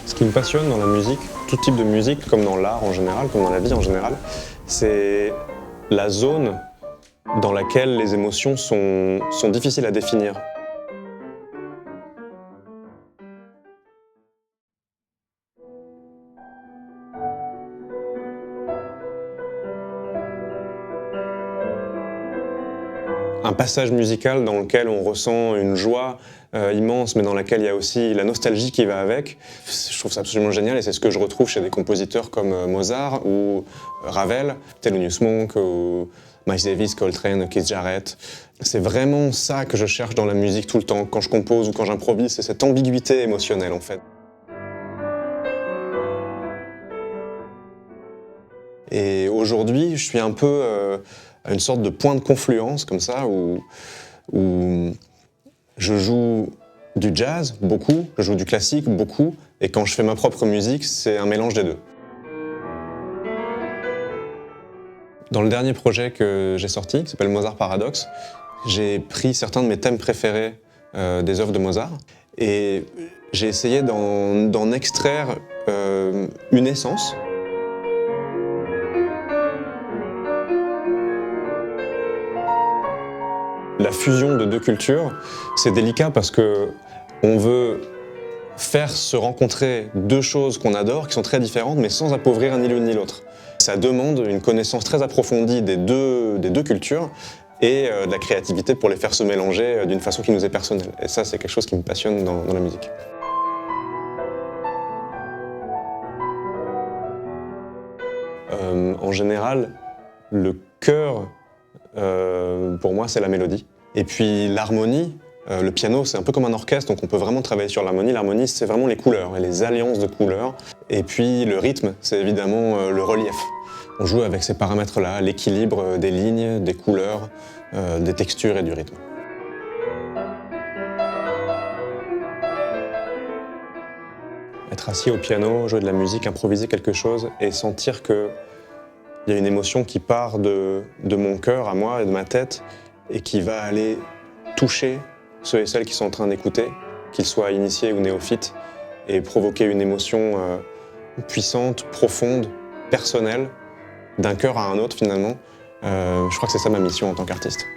Ce qui me passionne dans la musique, tout type de musique, comme dans l'art en général, comme dans la vie en général, c'est la zone dans laquelle les émotions sont difficiles à définir. Un passage musical dans lequel on ressent une joie immense, mais dans laquelle il y a aussi la nostalgie qui va avec. Je trouve ça absolument génial et c'est ce que je retrouve chez des compositeurs comme Mozart ou Ravel, Thelonious Monk ou Miles Davis, Coltrane, Keith Jarrett. C'est vraiment ça que je cherche dans la musique tout le temps, quand je compose ou quand j'improvise, c'est cette ambiguïté émotionnelle en fait. Et aujourd'hui, je suis un peu à une sorte de point de confluence comme ça, où je joue du jazz beaucoup, je joue du classique beaucoup, et quand je fais ma propre musique, c'est un mélange des deux. Dans le dernier projet que j'ai sorti, qui s'appelle Mozart Paradox, j'ai pris certains de mes thèmes préférés des œuvres de Mozart, et j'ai essayé d'en extraire une essence. La fusion de deux cultures, c'est délicat parce que on veut faire se rencontrer deux choses qu'on adore, qui sont très différentes, mais sans appauvrir ni l'une ni l'autre. Ça demande une connaissance très approfondie des deux cultures et de la créativité pour les faire se mélanger d'une façon qui nous est personnelle. Et ça, c'est quelque chose qui me passionne dans la musique. En général, le cœur, pour moi, c'est la mélodie. Et puis l'harmonie, le piano, c'est un peu comme un orchestre, donc on peut vraiment travailler sur l'harmonie. L'harmonie, c'est vraiment les couleurs et les alliances de couleurs. Et puis le rythme, c'est évidemment le relief. On joue avec ces paramètres-là, l'équilibre des lignes, des couleurs, des textures et du rythme. Être assis au piano, jouer de la musique, improviser quelque chose et sentir qu'il y a une émotion qui part de mon cœur à moi et de ma tête et qui va aller toucher ceux et celles qui sont en train d'écouter, qu'ils soient initiés ou néophytes, et provoquer une émotion puissante, profonde, personnelle, d'un cœur à un autre finalement. Je crois que c'est ça ma mission en tant qu'artiste.